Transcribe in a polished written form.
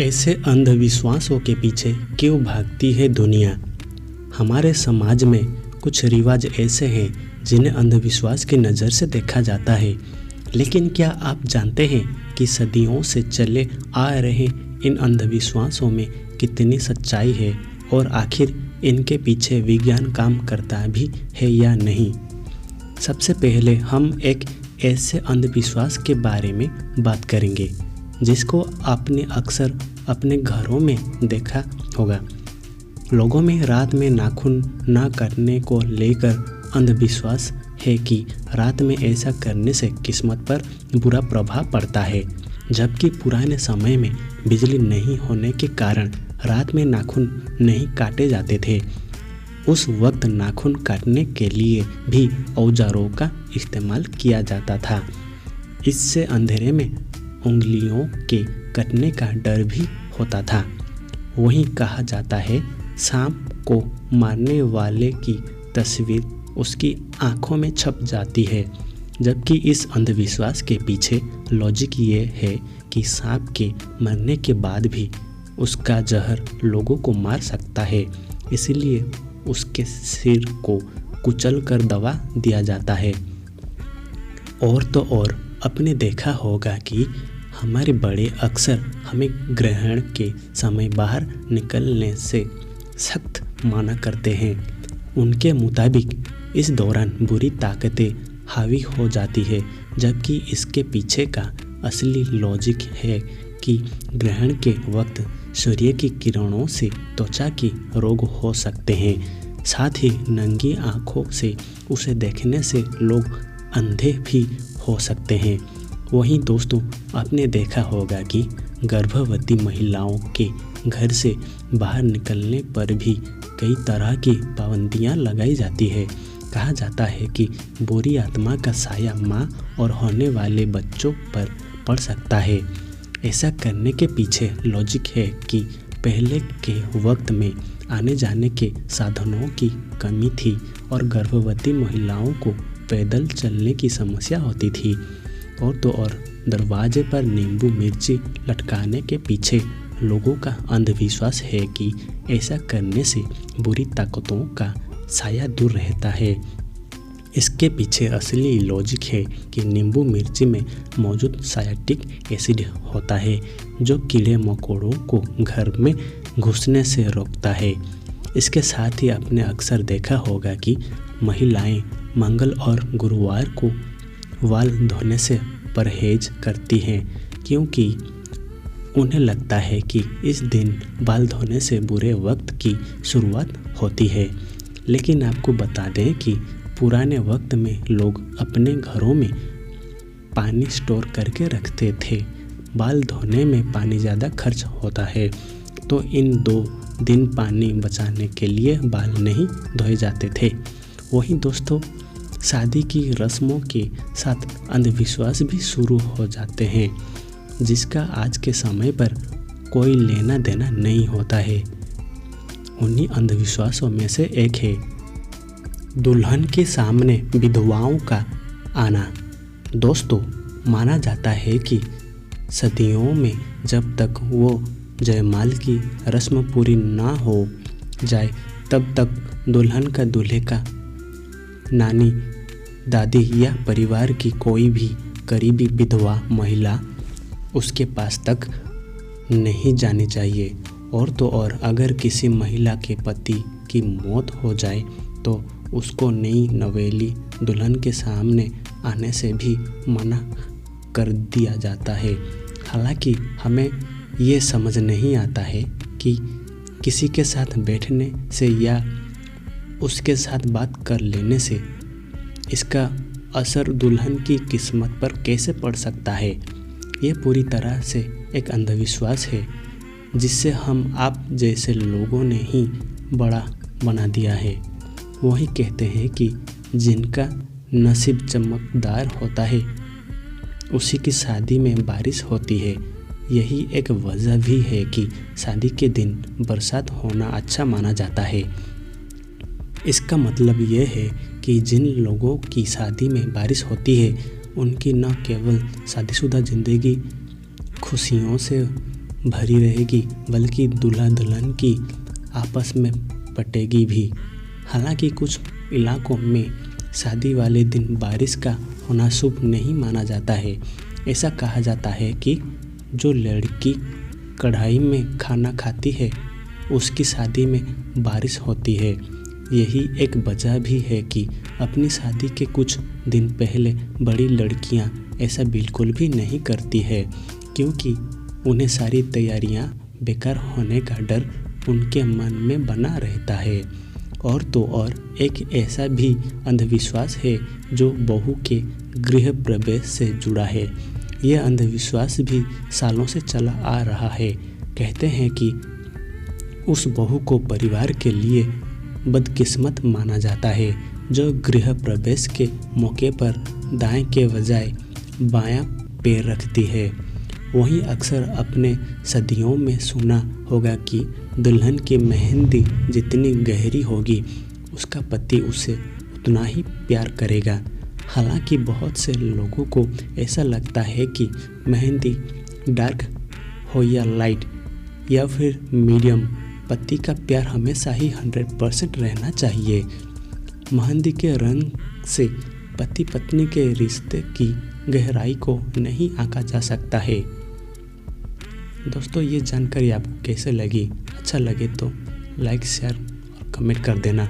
ऐसे अंधविश्वासों के पीछे क्यों भागती है दुनिया? हमारे समाज में कुछ रिवाज ऐसे हैं जिन्हें अंधविश्वास की नज़र से देखा जाता है, लेकिन क्या आप जानते हैं कि सदियों से चले आ रहे इन अंधविश्वासों में कितनी सच्चाई है और आखिर इनके पीछे विज्ञान काम करता भी है या नहीं? सबसे पहले हम एक ऐसे अंधविश्वास के बारे में बात करेंगे जिसको आपने अक्सर अपने घरों में देखा होगा। लोगों में रात में नाखून ना काटने को लेकर अंधविश्वास है कि रात में ऐसा करने से किस्मत पर बुरा प्रभाव पड़ता है, जबकि पुराने समय में बिजली नहीं होने के कारण रात में नाखून नहीं काटे जाते थे। उस वक्त नाखून काटने के लिए भी औजारों का इस्तेमाल किया जाता था। इससे अंधेरे में उंगलियों के कटने का डर भी होता था। वहीं कहा जाता है सांप को मारने वाले की तस्वीर उसकी आंखों में छप जाती है, जबकि इस अंधविश्वास के पीछे लॉजिक ये है कि सांप के मरने के बाद भी उसका जहर लोगों को मार सकता है, इसलिए उसके सिर को कुचल कर दबा दिया जाता है। और तो और आपने देखा होगा कि हमारे बड़े अक्सर हमें ग्रहण के समय बाहर निकलने से सख्त मना करते हैं। उनके मुताबिक इस दौरान बुरी ताकतें हावी हो जाती है, जबकि इसके पीछे का असली लॉजिक है कि ग्रहण के वक्त सूर्य की किरणों से त्वचा की रोग हो सकते हैं। साथ ही नंगी आँखों से उसे देखने से लोग अंधे भी हो सकते हैं। वहीं दोस्तों, आपने देखा होगा कि गर्भवती महिलाओं के घर से बाहर निकलने पर भी कई तरह की पाबंदियां लगाई जाती है। कहा जाता है कि बुरी आत्मा का साया मां और होने वाले बच्चों पर पड़ सकता है। ऐसा करने के पीछे लॉजिक है कि पहले के वक्त में आने जाने के साधनों की कमी थी और गर्भवती महिलाओं को पैदल चलने की समस्या होती थी। और तो और दरवाजे पर नींबू मिर्ची लटकाने के पीछे लोगों का अंधविश्वास है कि ऐसा करने से बुरी ताकतों का साया दूर रहता है। इसके पीछे असली लॉजिक है कि नींबू मिर्ची में मौजूद साइट्रिक एसिड होता है, जो कीड़े मकोड़ों को घर में घुसने से रोकता है। इसके साथ ही आपने अक्सर देखा होगा कि महिलाएं मंगल और गुरुवार को वाल धोने से परहेज करती हैं, क्योंकि उन्हें लगता है कि इस दिन बाल धोने से बुरे वक्त की शुरुआत होती है। लेकिन आपको बता दें कि पुराने वक्त में लोग अपने घरों में पानी स्टोर करके रखते थे। बाल धोने में पानी ज़्यादा खर्च होता है, तो इन 2 दिन पानी बचाने के लिए बाल नहीं धोए जाते थे। वहीं दोस्तों, शादी की रस्मों के साथ अंधविश्वास भी शुरू हो जाते हैं, जिसका आज के समय पर कोई लेना देना नहीं होता है। उन्हीं अंधविश्वासों में से एक है दुल्हन के सामने विधवाओं का आना। दोस्तों, माना जाता है कि सदियों में जब तक वो जयमाल की रस्म पूरी ना हो जाए, तब तक दुल्हन का दूल्हे का नानी, दादी या परिवार की कोई भी करीबी विधवा महिला उसके पास तक नहीं जानी चाहिए। और तो और अगर किसी महिला के पति की मौत हो जाए तो उसको नई नवेली दुल्हन के सामने आने से भी मना कर दिया जाता है। हालांकि हमें ये समझ नहीं आता है कि किसी के साथ बैठने से या उसके साथ बात कर लेने से इसका असर दुल्हन की किस्मत पर कैसे पड़ सकता है। ये पूरी तरह से एक अंधविश्वास है जिससे हम आप जैसे लोगों ने ही बड़ा बना दिया है। वही कहते हैं कि जिनका नसीब चमकदार होता है उसी की शादी में बारिश होती है। यही एक वजह भी है कि शादी के दिन बरसात होना अच्छा माना जाता है। इसका मतलब ये है कि जिन लोगों की शादी में बारिश होती है उनकी न केवल शादीशुदा ज़िंदगी खुशियों से भरी रहेगी बल्कि दूल्हा दुल्हन की आपस में पटेगी भी। हालांकि कुछ इलाकों में शादी वाले दिन बारिश का होना शुभ नहीं माना जाता है। ऐसा कहा जाता है कि जो लड़की कढ़ाई में खाना खाती है उसकी शादी में बारिश होती है। यही एक वजह भी है कि अपनी शादी के कुछ दिन पहले बड़ी लड़कियां ऐसा बिल्कुल भी नहीं करती है, क्योंकि उन्हें सारी तैयारियां बेकार होने का डर उनके मन में बना रहता है। और तो और एक ऐसा भी अंधविश्वास है जो बहू के गृह प्रवेश से जुड़ा है। यह अंधविश्वास भी सालों से चला आ रहा है। कहते हैं कि उस बहू को परिवार के लिए बदकिस्मत माना जाता है जो गृह प्रवेश के मौके पर दाएं के बजाय बायां पैर रखती है। वहीं अक्सर अपने सदियों में सुना होगा कि दुल्हन की मेहंदी जितनी गहरी होगी उसका पति उसे उतना ही प्यार करेगा। हालांकि बहुत से लोगों को ऐसा लगता है कि मेहंदी डार्क हो या लाइट या फिर मीडियम, पति का प्यार हमेशा ही 100% रहना चाहिए। मेहंदी के रंग से पति पत्नी के रिश्ते की गहराई को नहीं आंका जा सकता है। दोस्तों, ये जानकारी आपको कैसे लगी? अच्छा लगे तो लाइक, शेयर और कमेंट कर देना।